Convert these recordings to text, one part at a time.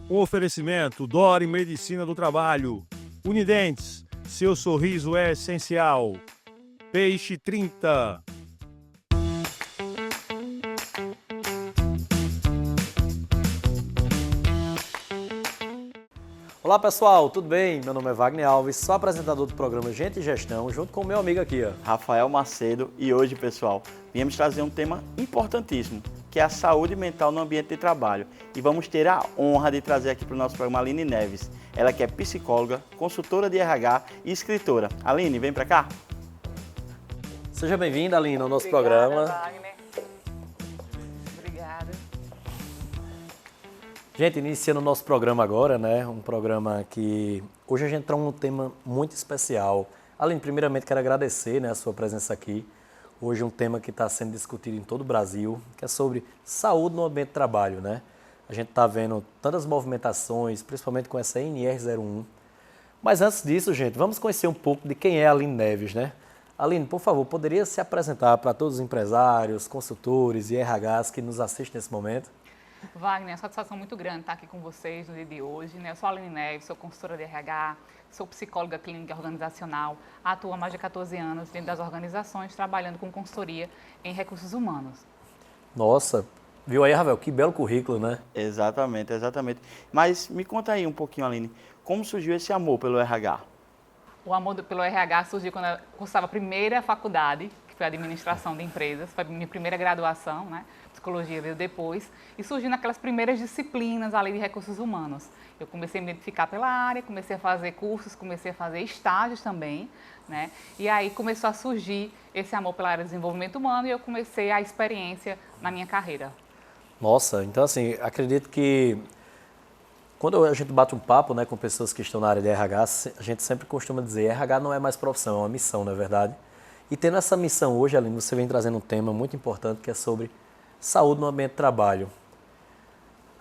Um oferecimento Dori Medicina do Trabalho. Unidentes, seu sorriso é essencial. Peixe 30. Olá pessoal, tudo bem? Meu nome é Wagner Alves, sou apresentador do programa Gente e Gestão, junto com o meu amigo aqui, Rafael Macedo, e hoje, pessoal, viemos trazer um tema importantíssimo, que é a saúde mental no ambiente de trabalho. E vamos ter a honra de trazer aqui para o nosso programa a Aline Neves. Ela que é psicóloga, consultora de RH e escritora. Aline, vem para cá. Seja bem-vinda, Aline, ao nosso Obrigada, programa. Wagner. Obrigada. Gente, iniciando o nosso programa agora, né? Um programa que hoje a gente traz um tema muito especial. Aline, primeiramente quero agradecer, né, a sua presença aqui. Hoje um tema que está sendo discutido em todo o Brasil, que é sobre saúde no ambiente de trabalho, né? A gente está vendo tantas movimentações, principalmente com essa NR01. Mas antes disso, gente, vamos conhecer um pouco de quem é a Aline Neves, né? Aline, por favor, poderia se apresentar para todos os empresários, consultores e RHs que nos assistem nesse momento? Wagner, é uma satisfação muito grande estar aqui com vocês no dia de hoje, né? Eu sou a Aline Neves, sou consultora de RH, sou psicóloga clínica organizacional, atuo há mais de 14 anos dentro das organizações, trabalhando com consultoria em recursos humanos. Nossa, viu aí, Ravel? Que belo currículo, né? Exatamente, exatamente. Mas me conta aí um pouquinho, Aline, como surgiu esse amor pelo RH? O amor pelo RH surgiu quando eu cursava a primeira faculdade, que foi a administração de empresas, foi a minha primeira graduação, né? Psicologia veio depois, e surgiu naquelas primeiras disciplinas ali de recursos humanos. Eu comecei a me identificar pela área, comecei a fazer cursos, comecei a fazer estágios também, né? E aí começou a surgir esse amor pela área de desenvolvimento humano e eu comecei a experiência na minha carreira. Nossa, então assim, acredito que quando a gente bate um papo, né, com pessoas que estão na área de RH, a gente sempre costuma dizer, RH não é mais profissão, é uma missão, não é verdade? E tendo essa missão hoje, Aline, você vem trazendo um tema muito importante que é sobre saúde no ambiente de trabalho.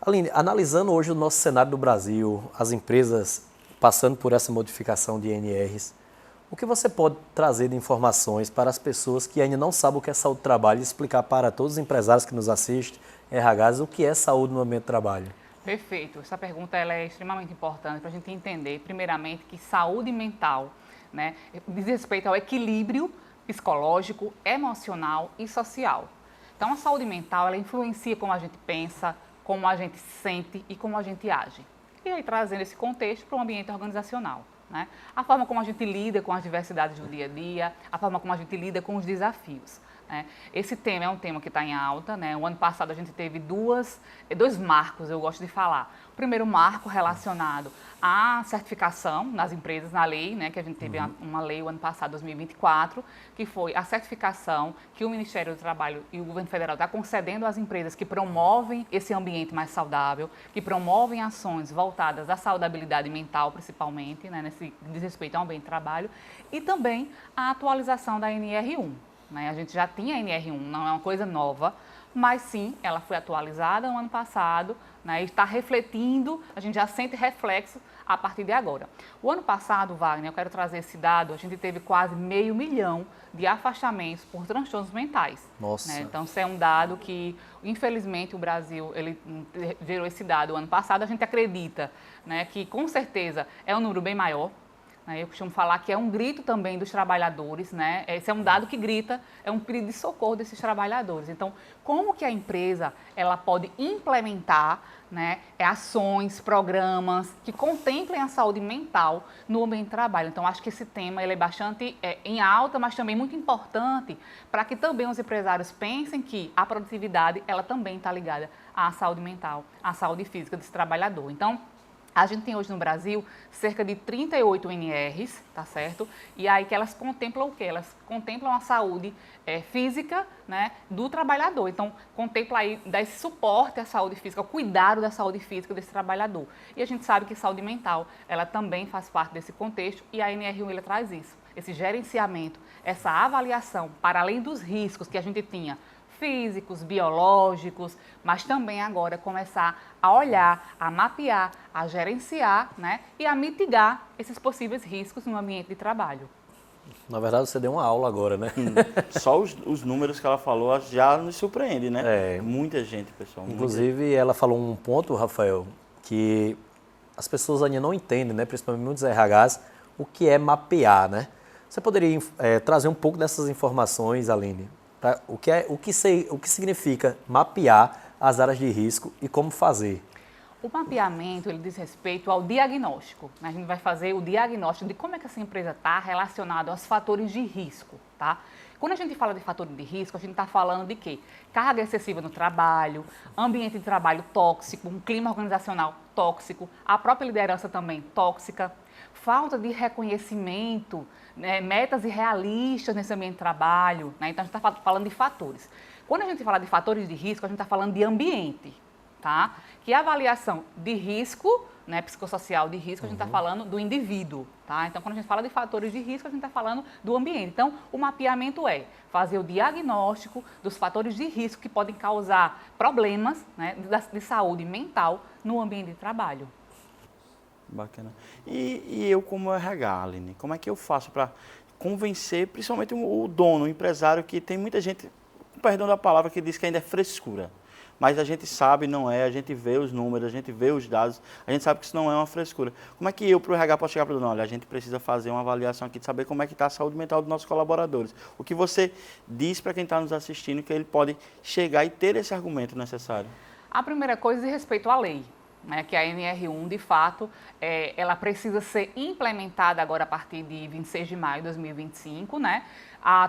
Aline, analisando hoje o nosso cenário do Brasil, as empresas passando por essa modificação de NRs, o que você pode trazer de informações para as pessoas que ainda não sabem o que é saúde do trabalho e explicar para todos os empresários que nos assistem, RHs, o que é saúde no ambiente de trabalho? Perfeito. Essa pergunta ela é extremamente importante para a gente entender, primeiramente, que saúde mental, né, diz respeito ao equilíbrio psicológico, emocional e social. Então, a saúde mental, ela influencia como a gente pensa, como a gente sente e como a gente age. E aí, trazendo esse contexto para o ambiente organizacional, né? A forma como a gente lida com as diversidades do dia a dia, a forma como a gente lida com os desafios. Esse tema é um tema que está em alta, né? O ano passado a gente teve dois marcos, eu gosto de falar. O primeiro marco relacionado à certificação nas empresas, na lei, né? Que a gente teve uma lei o ano passado, 2024, que foi a certificação que o Ministério do Trabalho e o Governo Federal está concedendo às empresas que promovem esse ambiente mais saudável, que promovem ações voltadas à saudabilidade mental, principalmente, né? Nesse diz respeito ao ambiente de trabalho, e também a atualização da NR1. A gente já tinha a NR1, não é uma coisa nova, mas sim, ela foi atualizada no ano passado, né, e está refletindo, a gente já sente reflexo a partir de agora. O ano passado, Wagner, eu quero trazer esse dado, a gente teve quase 500 mil de afastamentos por transtornos mentais. Nossa. Né? Então, isso é um dado que, infelizmente, o Brasil ele gerou esse dado o ano passado. A gente acredita, né, que, com certeza, é um número bem maior. Eu costumo falar que é um grito também dos trabalhadores, né? Esse é um dado que grita, é um pedido de socorro desses trabalhadores. Então, como que a empresa ela pode implementar, né, ações, programas que contemplem a saúde mental no ambiente de trabalho? Então, acho que esse tema ele é bastante em alta, mas também muito importante para que também os empresários pensem que a produtividade ela também está ligada à saúde mental, à saúde física desse trabalhador. Então, a gente tem hoje no Brasil cerca de 38 NRs, tá certo? E aí que elas contemplam o quê? Elas contemplam a saúde física, né, do trabalhador. Então, contempla aí, dá esse suporte à saúde física, ao cuidado da saúde física desse trabalhador. E a gente sabe que saúde mental, ela também faz parte desse contexto e a NR1 ela traz isso. Esse gerenciamento, essa avaliação, para além dos riscos que a gente tinha, físicos, biológicos, mas também agora começar a olhar, a mapear, a gerenciar, né, e a mitigar esses possíveis riscos no ambiente de trabalho. Na verdade, você deu uma aula agora, né? Só os números que ela falou já nos surpreende, né? É. Muita gente, pessoal. Inclusive, ela falou um ponto, Rafael, que as pessoas ainda não entendem, né, principalmente muitos RHs, o que é mapear, né? Você poderia trazer um pouco dessas informações, Aline, o que significa mapear as áreas de risco e como fazer? O mapeamento, ele diz respeito ao diagnóstico, né? A gente vai fazer o diagnóstico de como é que essa empresa está relacionada aos fatores de risco, tá? Quando a gente fala de fatores de risco, a gente está falando de quê? Carga excessiva no trabalho, ambiente de trabalho tóxico, um clima organizacional tóxico, a própria liderança também tóxica, falta de reconhecimento, né, metas irrealistas nesse ambiente de trabalho, né? Então a gente está falando de fatores. Quando a gente fala de fatores de risco, a gente está falando de ambiente, tá? Que a avaliação de risco, né, psicossocial de risco, a gente está falando do indivíduo, tá? Então, quando a gente fala de fatores de risco, a gente está falando do ambiente. Então, o mapeamento é fazer o diagnóstico dos fatores de risco que podem causar problemas, né, de saúde mental no ambiente de trabalho. Bacana. E eu como RH, Aline, como é que eu faço para convencer, principalmente o dono, o empresário, que tem muita gente, com perdão da palavra, que diz que ainda é frescura. Mas a gente sabe, não é, a gente vê os números, a gente vê os dados, a gente sabe que isso não é uma frescura. Como é que eu, para o RH, posso chegar para o dono? Olha, a gente precisa fazer uma avaliação aqui de saber como é que está a saúde mental dos nossos colaboradores. O que você diz para quem está nos assistindo que ele pode chegar e ter esse argumento necessário? A primeira coisa diz respeito à lei, né, que a NR1, de fato, ela precisa ser implementada agora a partir de 26 de maio de 2025, né?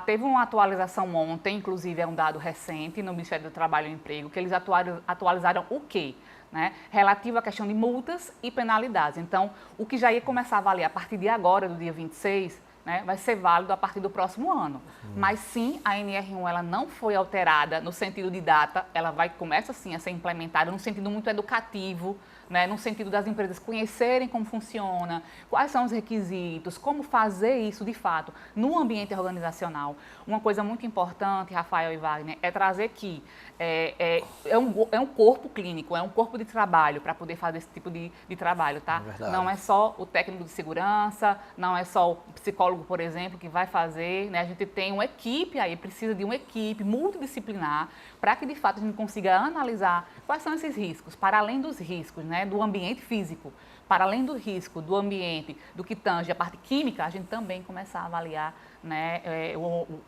Teve uma atualização ontem, inclusive é um dado recente no Ministério do Trabalho e Emprego, que eles atualizaram o quê? Né? Relativo à questão de multas e penalidades. Então, o que já ia começar a valer a partir de agora, do dia 26, né, vai ser válido a partir do próximo ano. Mas sim, a NR1 ela não foi alterada no sentido de data, ela começa sim a ser implementada no sentido muito educativo, né, no sentido das empresas conhecerem como funciona, quais são os requisitos, como fazer isso de fato no ambiente organizacional. Uma coisa muito importante, Rafael e Wagner, é trazer que é um corpo clínico, é um corpo de trabalho para poder fazer esse tipo de trabalho, tá? Não é só o técnico de segurança, não é só o psicólogo, por exemplo, que vai fazer, né? A gente tem uma equipe aí, precisa de uma equipe multidisciplinar para que de fato a gente consiga analisar quais são esses riscos, para além dos riscos, né, do ambiente físico, para além do risco do ambiente, do que tange a parte química, a gente também começar a avaliar, né,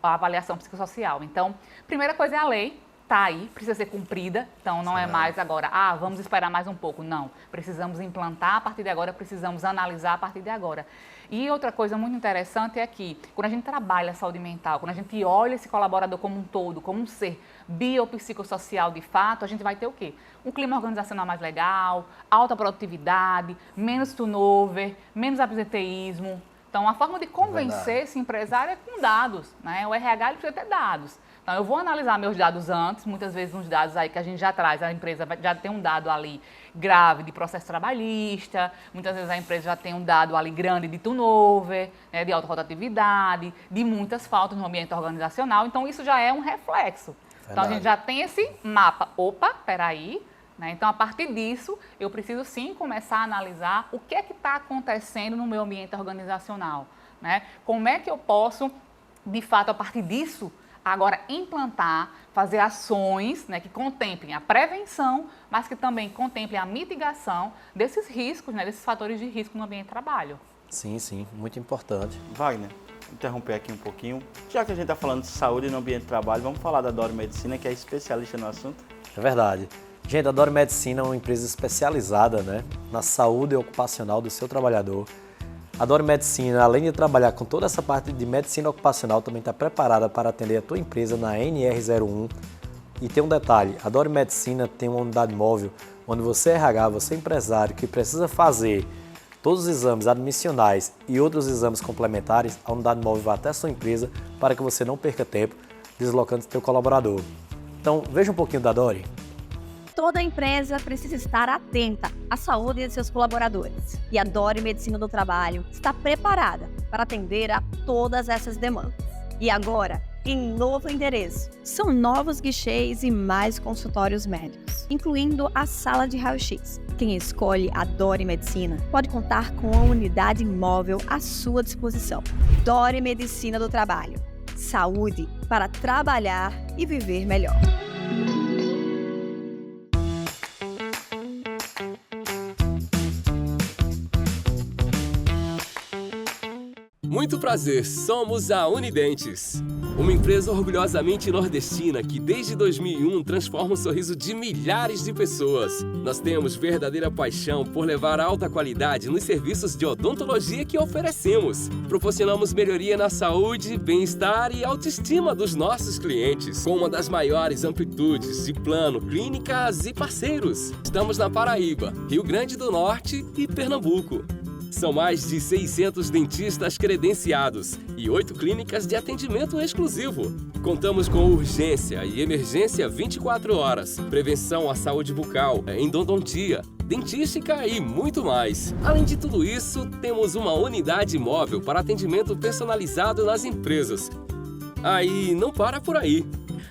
a avaliação psicossocial. Então, primeira coisa é a lei. Está aí, precisa ser cumprida, então não é mais agora, vamos esperar mais um pouco. Não, precisamos implantar a partir de agora, precisamos analisar a partir de agora. E outra coisa muito interessante é que, quando a gente trabalha a saúde mental, quando a gente olha esse colaborador como um todo, como um ser biopsicossocial de fato, a gente vai ter o quê? Um clima organizacional mais legal, alta produtividade, menos turnover, menos absenteísmo. Então, a forma de convencer esse empresário é com dados, né? O RH ele precisa ter dados. Então, eu vou analisar meus dados antes, muitas vezes uns dados aí que a gente já traz, a empresa já tem um dado ali grave de processo trabalhista, muitas vezes a empresa já tem um dado ali grande de turnover, né, de alta rotatividade, de muitas faltas no ambiente organizacional, então isso já é um reflexo. Verdade. Então, a gente já tem esse mapa. Opa, peraí. Né? Então, a partir disso, eu preciso sim começar a analisar o que é que está acontecendo no meu ambiente organizacional. Né? Como é que eu posso, de fato, a partir disso, agora implantar, fazer ações, né, que contemplem a prevenção, mas que também contemplem a mitigação desses riscos, né, desses fatores de risco no ambiente de trabalho. Sim, sim, muito importante. Wagner, vou interromper aqui um pouquinho. Já que a gente está falando de saúde no ambiente de trabalho, vamos falar da Dori Medicina, que é especialista no assunto? É verdade. Gente, a Dori Medicina é uma empresa especializada, né, na saúde ocupacional do seu trabalhador. A Dori Medicina, além de trabalhar com toda essa parte de medicina ocupacional, também está preparada para atender a tua empresa na NR01. E tem um detalhe, a Dori Medicina tem uma unidade móvel onde você RH, você empresário que precisa fazer todos os exames admissionais e outros exames complementares, a unidade móvel vai até a sua empresa para que você não perca tempo deslocando seu colaborador. Então, veja um pouquinho da Dori. Toda empresa precisa estar atenta à saúde de seus colaboradores. E a Dori Medicina do Trabalho está preparada para atender a todas essas demandas. E agora, em novo endereço, são novos guichês e mais consultórios médicos, incluindo a sala de raio-x. Quem escolhe a Dori Medicina pode contar com a unidade móvel à sua disposição. Dori Medicina do Trabalho. Saúde para trabalhar e viver melhor. Muito prazer, somos a Unidentes. Uma empresa orgulhosamente nordestina que desde 2001 transforma o sorriso de milhares de pessoas. Nós temos verdadeira paixão por levar alta qualidade nos serviços de odontologia que oferecemos. Proporcionamos melhoria na saúde, bem-estar e autoestima dos nossos clientes, com uma das maiores amplitudes de plano, clínicas e parceiros. Estamos na Paraíba, Rio Grande do Norte e Pernambuco. São mais de 600 dentistas credenciados e 8 clínicas de atendimento exclusivo. Contamos com urgência e emergência 24 horas, prevenção à saúde bucal, endodontia, dentística e muito mais. Além de tudo isso, temos uma unidade móvel para atendimento personalizado nas empresas. Aí não para por aí.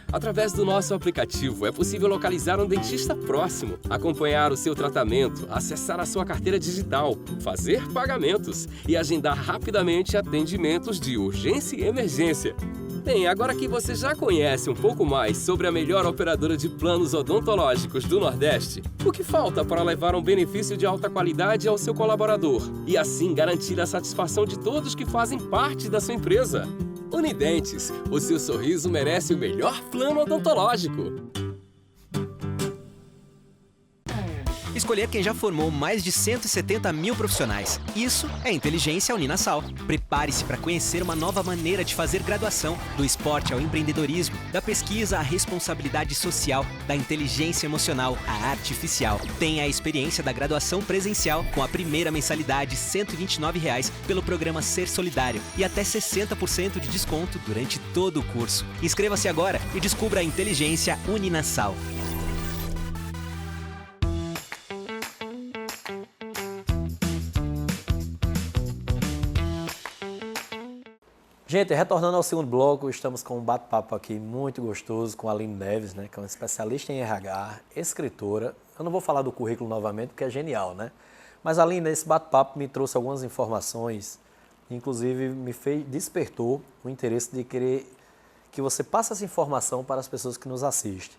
Através do nosso aplicativo é possível localizar um dentista próximo, acompanhar o seu tratamento, acessar a sua carteira digital, fazer pagamentos e agendar rapidamente atendimentos de urgência e emergência. Bem, agora que você já conhece um pouco mais sobre a melhor operadora de planos odontológicos do Nordeste, o que falta para levar um benefício de alta qualidade ao seu colaborador e assim garantir a satisfação de todos que fazem parte da sua empresa? Unidentes, o seu sorriso merece o melhor plano odontológico. Escolher quem já formou mais de 170 mil profissionais. Isso é inteligência Uninasal. Prepare-se para conhecer uma nova maneira de fazer graduação, do esporte ao empreendedorismo, da pesquisa à responsabilidade social, da inteligência emocional à artificial. Tenha a experiência da graduação presencial com a primeira mensalidade R$ 129 pelo programa Ser Solidário e até 60% de desconto durante todo o curso. Inscreva-se agora e descubra a inteligência Uninasal. Gente, retornando ao segundo bloco, estamos com um bate-papo aqui muito gostoso com a Aline Neves, né, que é uma especialista em RH, escritora. Eu não vou falar do currículo novamente, porque é genial, né? Mas a Aline, esse bate-papo me trouxe algumas informações, inclusive despertou o interesse de querer que você passe essa informação para as pessoas que nos assistem.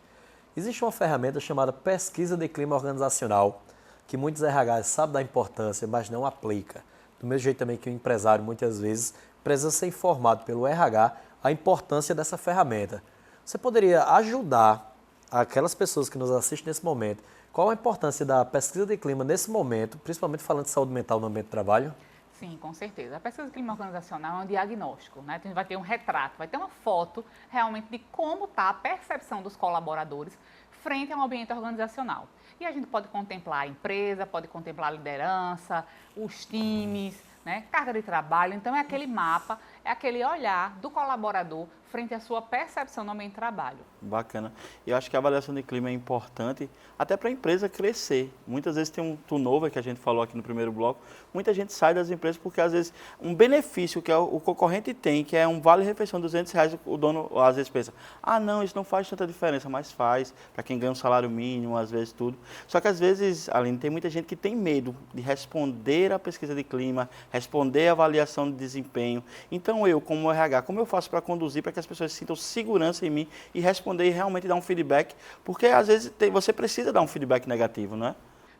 Existe uma ferramenta chamada Pesquisa de Clima Organizacional, que muitos RH sabem da importância, mas não aplica. Do mesmo jeito também que o empresário, muitas vezes, precisa ser informado pelo RH a importância dessa ferramenta. Você poderia ajudar aquelas pessoas que nos assistem nesse momento? Qual a importância da pesquisa de clima nesse momento, principalmente falando de saúde mental no ambiente de trabalho? Sim, com certeza. A pesquisa de clima organizacional é um diagnóstico, né? Então, a gente vai ter um retrato, vai ter uma foto realmente de como está a percepção dos colaboradores frente a um ambiente organizacional. E a gente pode contemplar a empresa, pode contemplar a liderança, os times, né? Carga de trabalho. Então, é aquele mapa, é aquele olhar do colaborador frente à sua percepção no ambiente de trabalho. Bacana. E eu acho que a avaliação de clima é importante até para a empresa crescer. Muitas vezes tem um turnover que a gente falou aqui no primeiro bloco. Muita gente sai das empresas porque, às vezes, um benefício que o concorrente tem, que é um vale-refeição de R$200, o dono às vezes pensa, ah, não, isso não faz tanta diferença, mas faz, para quem ganha um salário mínimo, às vezes tudo. Só que, às vezes, Aline, tem muita gente que tem medo de responder à pesquisa de clima, responder à avaliação de desempenho. Então, eu, como RH, como eu faço para conduzir, para que as pessoas sintam segurança em mim e responder e realmente dar um feedback? Porque, às vezes, você precisa dar um feedback negativo, não é?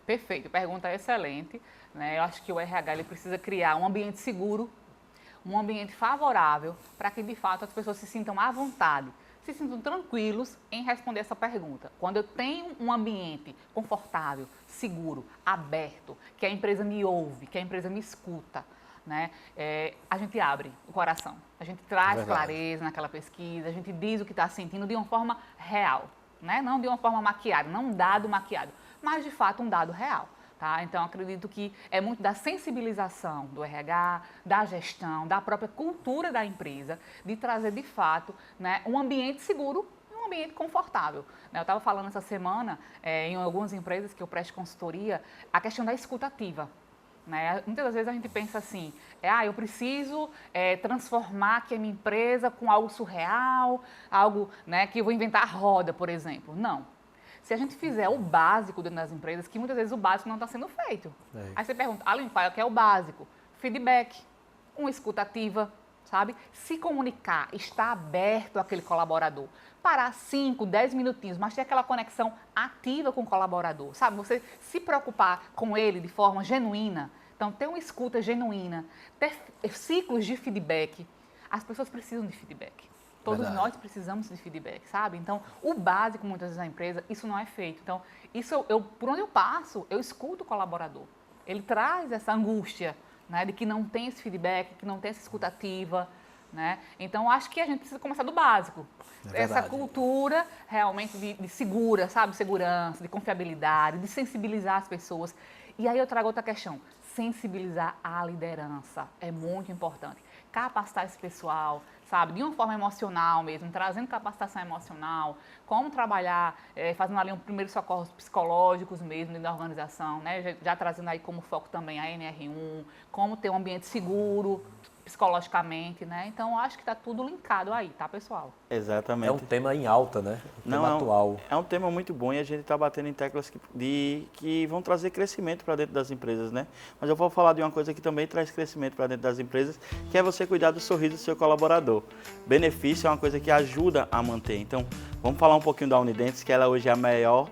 Perfeito, pergunta excelente, né? Eu acho que o RH ele precisa criar um ambiente seguro, um ambiente favorável, para que, de fato, as pessoas se sintam à vontade, se sintam tranquilos em responder essa pergunta. Quando eu tenho um ambiente confortável, seguro, aberto, que a empresa me ouve, que a empresa me escuta, né? A gente abre o coração, a gente traz clareza naquela pesquisa, a gente diz o que está sentindo de uma forma real, né? Não de uma forma maquiada, não um dado maquiado, mas de fato um dado real. Tá? Então, acredito que é muito da sensibilização do RH, da gestão, da própria cultura da empresa, de trazer de fato, né, um ambiente seguro e um ambiente confortável. Eu estava falando essa semana, em algumas empresas que eu presto consultoria, a questão da escuta ativa. Né? Muitas das vezes a gente pensa assim, eu preciso transformar aqui a minha empresa com algo surreal, algo, né, que eu vou inventar a roda, por exemplo. Não. Se a gente fizer o básico dentro das empresas, que muitas vezes o básico não está sendo feito. Aí você pergunta, Aline, qual é o básico? Feedback, uma escuta ativa, sabe? Se comunicar, estar aberto àquele colaborador. Parar 5, 10 minutinhos, mas ter aquela conexão ativa com o colaborador, sabe? Você se preocupar com ele de forma genuína, Então, ter uma escuta genuína, ter ciclos de feedback. As pessoas precisam de feedback. Todos Verdade. nós precisamos de feedback, sabe? Então, o básico, muitas vezes, na empresa, isso não é feito. Então, isso por onde eu passo, eu escuto o colaborador. Ele traz essa angústia, né, de que não tem esse feedback, que não tem essa escutativa, né? Então, acho que a gente precisa começar do básico. Essa cultura realmente de segurança, de confiabilidade, de sensibilizar as pessoas. E aí eu trago outra questão, sensibilizar a liderança. É muito importante. Capacitar esse pessoal, sabe, de uma forma emocional mesmo, trazendo capacitação emocional, como trabalhar, fazendo ali primeiros socorros psicológicos mesmo dentro da organização, né? Já trazendo aí como foco também a NR1, como ter um ambiente seguro psicologicamente, né? Então, acho que está tudo linkado aí, tá, pessoal? Exatamente. É um tema em alta, né? Um tema Não, atual. É um tema muito bom e a gente está batendo em teclas que vão trazer crescimento para dentro das empresas, né? Mas eu vou falar de uma coisa que também traz crescimento para dentro das empresas, que é você cuidar do sorriso do seu colaborador. Benefício é uma coisa que ajuda a manter. Então, vamos falar um pouquinho da Unidentes, que ela hoje é a maior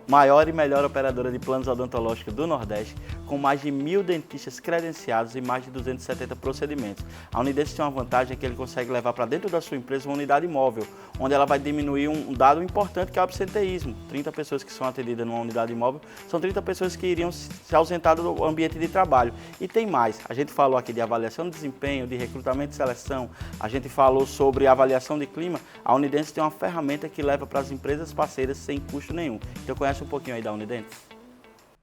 e melhor operadora de planos odontológicos do Nordeste, com mais de 1.000 dentistas credenciados e mais de 270 procedimentos. A Unidentes tem uma vantagem que ele consegue levar para dentro da sua empresa uma unidade móvel, onde ela vai diminuir um dado importante que é o absenteísmo. 30 pessoas que são atendidas numa unidade móvel são 30 pessoas que iriam se ausentar do ambiente de trabalho. E tem mais, a gente falou aqui de avaliação de desempenho, de recrutamento e seleção, a gente falou sobre avaliação de clima. A Unidentes tem uma ferramenta que leva para as empresas parceiras sem custo nenhum. Então conhece um pouquinho aí da Unidentes?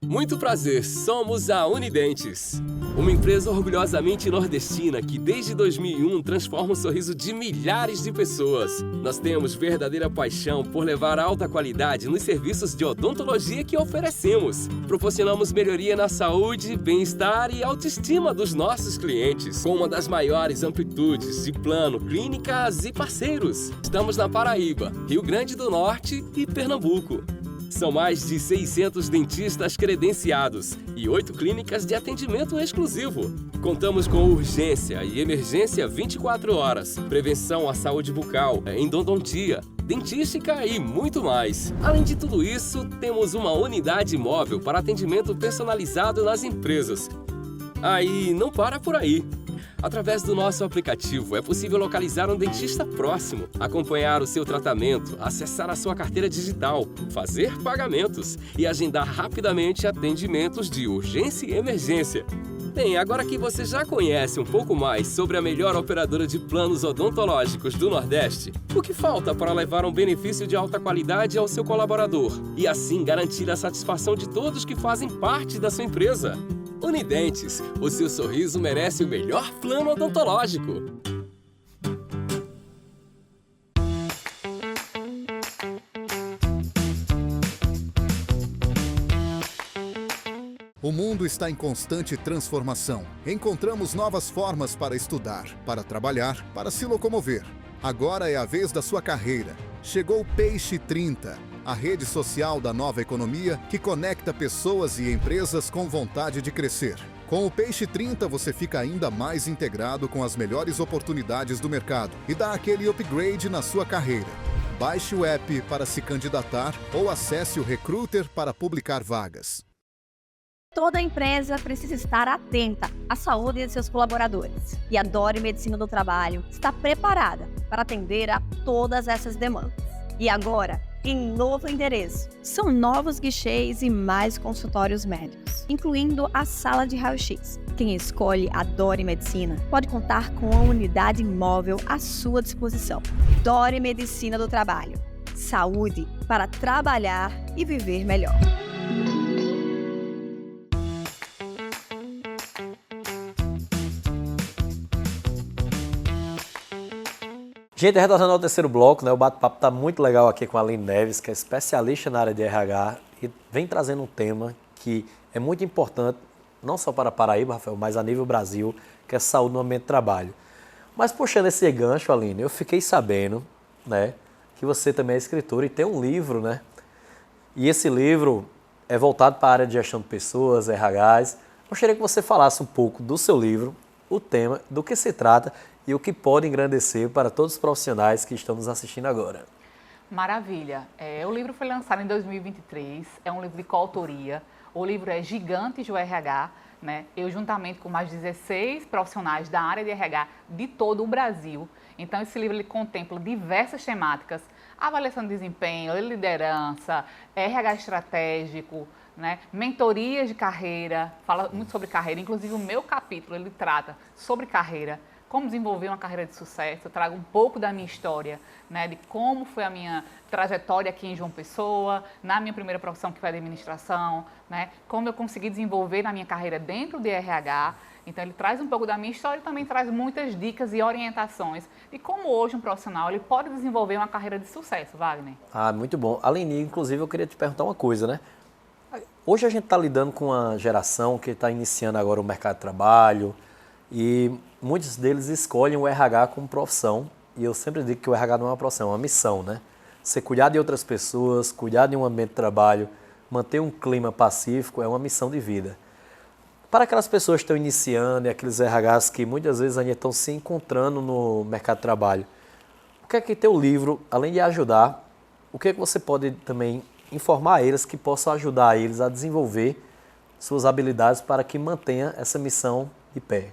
Muito prazer, somos a Unidentes, uma empresa orgulhosamente nordestina que desde 2001 transforma o sorriso de milhares de pessoas. Nós temos verdadeira paixão por levar alta qualidade nos serviços de odontologia que oferecemos. Proporcionamos melhoria na saúde, bem-estar e autoestima dos nossos clientes, com uma das maiores amplitudes de plano, clínicas e parceiros. Estamos na Paraíba, Rio Grande do Norte e Pernambuco. São mais de 600 dentistas credenciados e 8 clínicas de atendimento exclusivo. Contamos com urgência e emergência 24 horas, prevenção à saúde bucal, endodontia, dentística e muito mais. Além de tudo isso, temos uma unidade móvel para atendimento personalizado nas empresas. Aí não para por aí. Através do nosso aplicativo é possível localizar um dentista próximo, acompanhar o seu tratamento, acessar a sua carteira digital, fazer pagamentos e agendar rapidamente atendimentos de urgência e emergência. Bem, agora que você já conhece um pouco mais sobre a melhor operadora de planos odontológicos do Nordeste, o que falta para levar um benefício de alta qualidade ao seu colaborador e assim garantir a satisfação de todos que fazem parte da sua empresa? Unidentes, o seu sorriso merece o melhor plano odontológico. O mundo está em constante transformação. Encontramos novas formas para estudar, para trabalhar, para se locomover. Agora é a vez da sua carreira. Chegou o Peixe 30, a rede social da nova economia que conecta pessoas e empresas com vontade de crescer. Com o Peixe 30 você fica ainda mais integrado com as melhores oportunidades do mercado e dá aquele upgrade na sua carreira. Baixe o app para se candidatar ou acesse o Recruiter para publicar vagas. Toda empresa precisa estar atenta à saúde de seus colaboradores. E a Dori Medicina do Trabalho está preparada para atender a todas essas demandas. E agora, em novo endereço, são novos guichês e mais consultórios médicos, incluindo a sala de raio-x. Quem escolhe a Dori Medicina pode contar com a unidade móvel à sua disposição. Dori Medicina do Trabalho. Saúde para trabalhar e viver melhor. Gente, retornando ao terceiro bloco, né, o bate-papo está muito legal aqui com a Aline Neves, que é especialista na área de RH e vem trazendo um tema que é muito importante, não só para a Paraíba, Rafael, mas a nível Brasil, que é saúde no ambiente de trabalho. Mas puxando esse gancho, Aline, eu fiquei sabendo, né, que você também é escritora e tem um livro, né? E esse livro é voltado para a área de gestão de pessoas, RHs. Gostaria que você falasse um pouco do seu livro, o tema, do que se trata e o que pode engrandecer para todos os profissionais que estão nos assistindo agora. Maravilha. O livro foi lançado em 2023, é um livro de coautoria. O livro é Gigantes do RH, né? Eu juntamente com mais 16 profissionais da área de RH de todo o Brasil. Então esse livro ele contempla diversas temáticas: avaliação de desempenho, liderança, RH estratégico, né? Mentorias de carreira, fala muito sobre carreira. Inclusive o meu capítulo ele trata sobre carreira, como desenvolver uma carreira de sucesso. Eu trago um pouco da minha história, né, de como foi a minha trajetória aqui em João Pessoa, na minha primeira profissão que foi a administração, né, como eu consegui desenvolver na minha carreira dentro do RH. Então ele traz um pouco da minha história e também traz muitas dicas e orientações de como hoje um profissional ele pode desenvolver uma carreira de sucesso, Wagner. Ah, muito bom. Aline, inclusive eu queria te perguntar uma coisa, né? Hoje a gente está lidando com uma geração que está iniciando agora o mercado de trabalho e muitos deles escolhem o RH como profissão. E eu sempre digo que o RH não é uma profissão, é uma missão, né? Você cuidar de outras pessoas, cuidar de um ambiente de trabalho, manter um clima pacífico é uma missão de vida. Para aquelas pessoas que estão iniciando e aqueles RHs que muitas vezes ainda estão se encontrando no mercado de trabalho, o que é que teu livro, além de ajudar, o que é que você pode também informar a eles que possam ajudar eles a desenvolver suas habilidades para que mantenha essa missão de pé?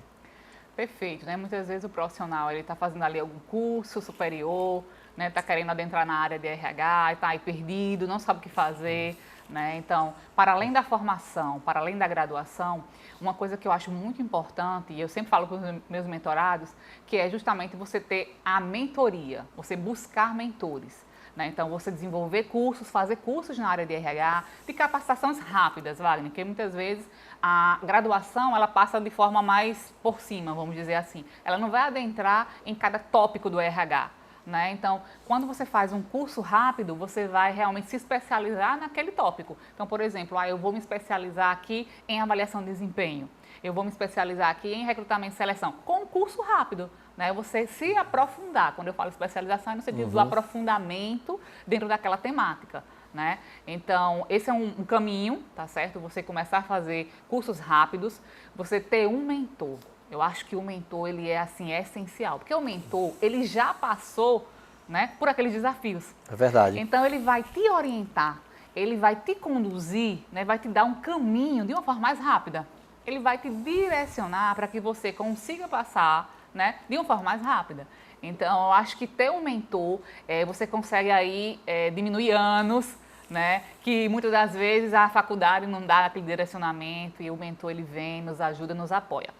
Perfeito, né? Muitas vezes o profissional ele está fazendo ali algum curso superior, né? Está querendo adentrar na área de RH, está aí perdido, não sabe o que fazer, né? Então, para além da formação, para além da graduação, uma coisa que eu acho muito importante, e eu sempre falo com os meus mentorados, que é justamente você ter a mentoria, você buscar mentores. Então, você desenvolver cursos, fazer cursos na área de RH, de capacitações rápidas, Wagner, porque muitas vezes a graduação ela passa de forma mais por cima, vamos dizer assim. Ela não vai adentrar em cada tópico do RH. Né? Então, quando você faz um curso rápido, você vai realmente se especializar naquele tópico. Então, por exemplo, eu vou me especializar aqui em avaliação de desempenho. Eu vou me especializar aqui em recrutamento e seleção, com um curso rápido. Né? Você se aprofundar. Quando eu falo especialização, é no sentido do aprofundamento dentro daquela temática. Né? Então, esse é um caminho, tá certo? Você começar a fazer cursos rápidos, você ter um mentor. Eu acho que o mentor, ele é assim, é essencial. Porque o mentor, ele já passou, né, por aqueles desafios. É verdade. Então, ele vai te orientar, ele vai te conduzir, né, vai te dar um caminho de uma forma mais rápida. Ele vai te direcionar para que você consiga passar, né, de uma forma mais rápida. Então, eu acho que ter um mentor, você consegue aí diminuir anos, né, que muitas das vezes a faculdade não dá aquele direcionamento e o mentor ele vem, nos ajuda, nos apoia.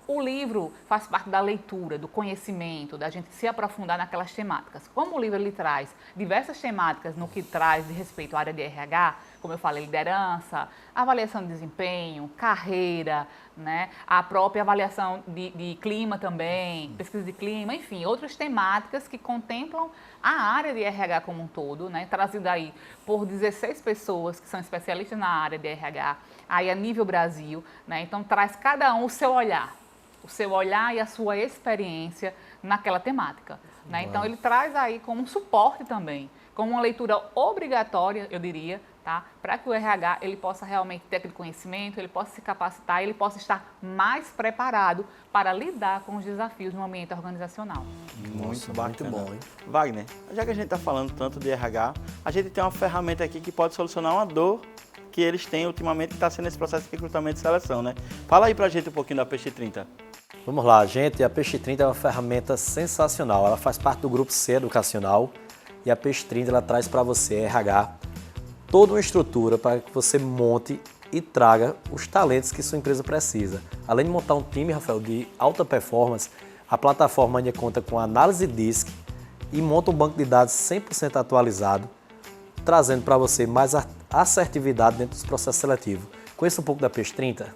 O livro faz parte da leitura, do conhecimento, da gente se aprofundar naquelas temáticas. Como o livro ele traz diversas temáticas no que traz de respeito à área de RH, como eu falei, liderança, avaliação de desempenho, carreira, né? A própria avaliação de clima também, pesquisa de clima, enfim, outras temáticas que contemplam a área de RH como um todo, né? Trazida aí por 16 pessoas que são especialistas na área de RH, aí a nível Brasil, né? Então traz cada um o seu olhar e a sua experiência naquela temática. Né? Então, ele traz aí como um suporte também, como uma leitura obrigatória, eu diria, tá? Para que o RH ele possa realmente ter aquele conhecimento, ele possa se capacitar, ele possa estar mais preparado para lidar com os desafios no ambiente organizacional. Muito bacana. Muito bom, hein? Wagner, já que a gente está falando tanto de RH, a gente tem uma ferramenta aqui que pode solucionar uma dor que eles têm ultimamente, que está sendo esse processo de recrutamento e seleção, né? Fala aí pra gente um pouquinho da Peixe 30. Vamos lá, gente. A Peixe 30 é uma ferramenta sensacional. Ela faz parte do grupo C educacional e a Peixe 30 ela traz para você, RH, toda uma estrutura para que você monte e traga os talentos que sua empresa precisa. Além de montar um time, Rafael, de alta performance, a plataforma ainda conta com análise DISC e monta um banco de dados 100% atualizado, trazendo para você mais assertividade dentro dos processos seletivos. Conheça um pouco da Peixe 30?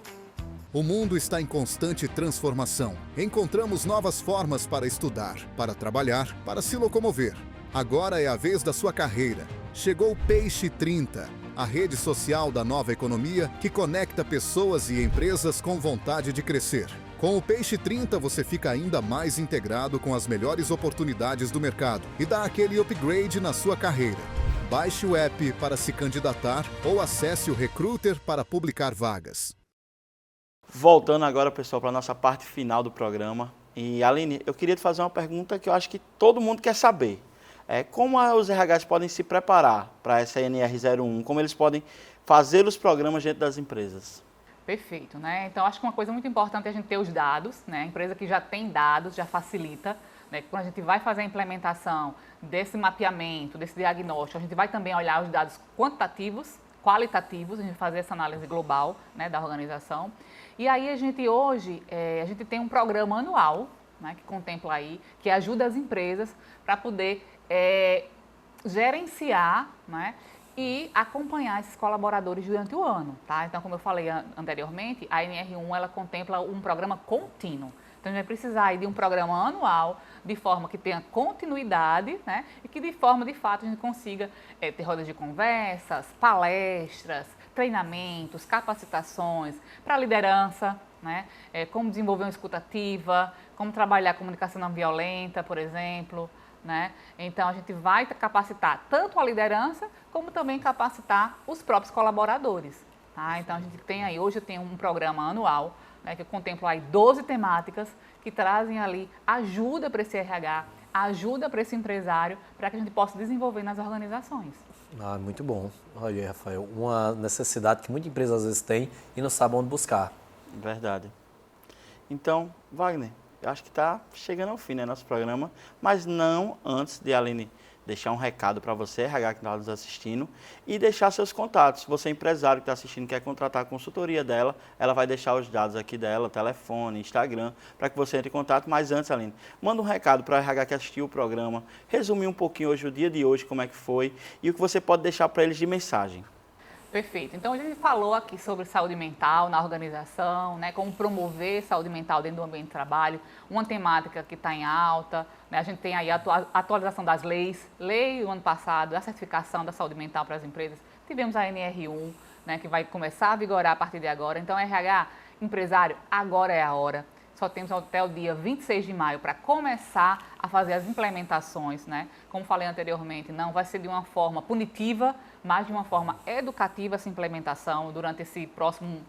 O mundo está em constante transformação. Encontramos novas formas para estudar, para trabalhar, para se locomover. Agora é a vez da sua carreira. Chegou o Peixe 30, a rede social da nova economia que conecta pessoas e empresas com vontade de crescer. Com o Peixe 30 você fica ainda mais integrado com as melhores oportunidades do mercado e dá aquele upgrade na sua carreira. Baixe o app para se candidatar ou acesse o Recruiter para publicar vagas. Voltando agora, pessoal, para a nossa parte final do programa. E, Aline, eu queria te fazer uma pergunta que eu acho que todo mundo quer saber. Como os RHs podem se preparar para essa NR01? Como eles podem fazer os programas dentro das empresas? Perfeito, né? Então, acho que uma coisa muito importante é a gente ter os dados, né? A empresa que já tem dados já facilita, né? Quando a gente vai fazer a implementação desse mapeamento, desse diagnóstico, a gente vai também olhar os dados quantitativos, qualitativos, a gente fazer essa análise global, né, da organização. E aí a gente hoje, a gente tem um programa anual, né, que contempla aí, que ajuda as empresas para poder gerenciar, né, e acompanhar esses colaboradores durante o ano, tá? Então, como eu falei anteriormente, a NR1 ela contempla um programa contínuo. Então, a gente vai precisar aí de um programa anual, de forma que tenha continuidade, né? E que de forma, de fato, a gente consiga ter rodas de conversas, palestras, treinamentos, capacitações para liderança, né? Como desenvolver uma escuta ativa, como trabalhar a comunicação não violenta, por exemplo, né? Então, a gente vai capacitar tanto a liderança, como também capacitar os próprios colaboradores, tá? Então, a gente tem aí, hoje eu tenho um programa anual, né, que contempla aí 12 temáticas que trazem ali ajuda para esse RH, ajuda para esse empresário, para que a gente possa desenvolver nas organizações. Ah, muito bom. Olha aí, Rafael, uma necessidade que muita empresa às vezes tem e não sabe onde buscar. Verdade. Então, Wagner, eu acho que está chegando ao fim, né, nosso programa, mas não antes de a Aline deixar um recado para você, RH que está nos assistindo, e deixar seus contatos. Se você é empresário que está assistindo, quer contratar a consultoria dela, ela vai deixar os dados aqui dela, telefone, Instagram, para que você entre em contato. Mas antes, Aline, manda um recado para o RH que assistiu o programa, resumir um pouquinho hoje, o dia de hoje, como é que foi, e o que você pode deixar para eles de mensagem. Perfeito. Então, a gente falou aqui sobre saúde mental na organização, né, como promover saúde mental dentro do ambiente de trabalho, uma temática que está em alta, né, a gente tem aí a atualização das leis, lei do ano passado, a certificação da saúde mental para as empresas, tivemos a NR1, né, que vai começar a vigorar a partir de agora. Então, RH, empresário, agora é a hora. Só temos até o dia 26 de maio para começar a fazer as implementações, né? Como falei anteriormente, não vai ser de uma forma punitiva, mas de uma forma educativa essa implementação durante esse próximo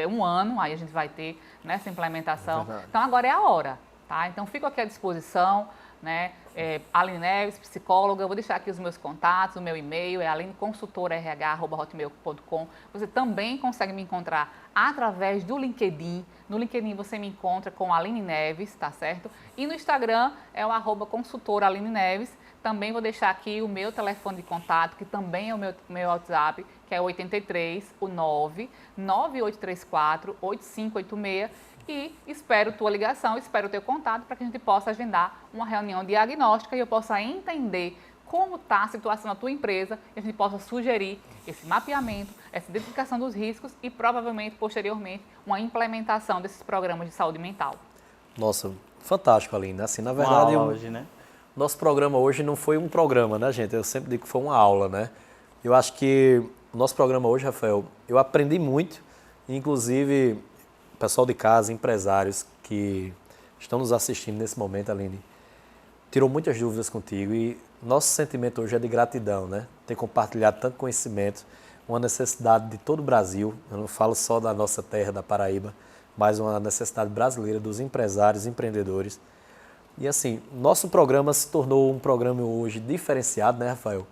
um ano, aí a gente vai ter nessa implementação. Então, agora é a hora, tá? Então, fico aqui à disposição, né? Aline Neves, psicóloga, vou deixar aqui os meus contatos, o meu e-mail é alineconsultorarh@hotmail.com. Você também consegue me encontrar através do LinkedIn. No LinkedIn você me encontra com Aline Neves, tá certo? E no Instagram é o @consultoralineneves. Também vou deixar aqui o meu telefone de contato, que também é o meu WhatsApp, que é 83 9834 8586. E espero tua ligação, espero o teu contato para que a gente possa agendar uma reunião diagnóstica e eu possa entender como está a situação da tua empresa e a gente possa sugerir esse mapeamento, essa identificação dos riscos e provavelmente, posteriormente, uma implementação desses programas de saúde mental. Nossa, fantástico, Aline. Assim, na verdade, hoje, né? Nosso programa hoje não foi um programa, né, gente? Eu sempre digo que foi uma aula, né? Eu acho que o nosso programa hoje, Rafael, eu aprendi muito, inclusive pessoal de casa, empresários que estão nos assistindo nesse momento, Aline, tirou muitas dúvidas contigo e nosso sentimento hoje é de gratidão, né? Ter compartilhado tanto conhecimento, uma necessidade de todo o Brasil, eu não falo só da nossa terra, da Paraíba, mas uma necessidade brasileira dos empresários, empreendedores. E assim, nosso programa se tornou um programa hoje diferenciado, né, Rafael?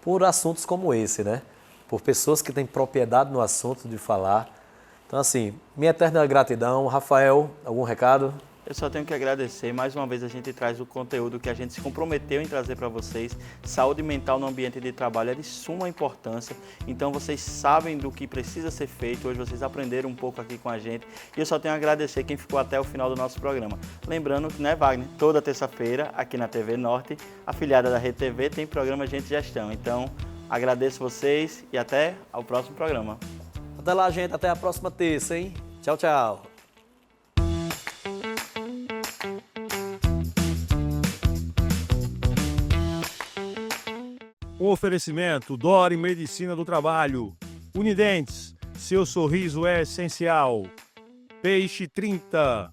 Por assuntos como esse, né? Por pessoas que têm propriedade no assunto de falar. Então, assim, minha eterna gratidão. Rafael, algum recado? Eu só tenho que agradecer. Mais uma vez a gente traz o conteúdo que a gente se comprometeu em trazer para vocês. Saúde mental no ambiente de trabalho é de suma importância. Então, vocês sabem do que precisa ser feito. Hoje vocês aprenderam um pouco aqui com a gente. E eu só tenho a agradecer quem ficou até o final do nosso programa. Lembrando que, né, Wagner, toda terça-feira, aqui na TV Norte, afiliada da Rede TV, tem programa Gente Gestão. Então, agradeço vocês e até ao próximo programa. Até lá, gente. Até a próxima terça, hein? Tchau, tchau. Um oferecimento Dori Medicina do Trabalho. Unidentes, seu sorriso é essencial. Peixe 30.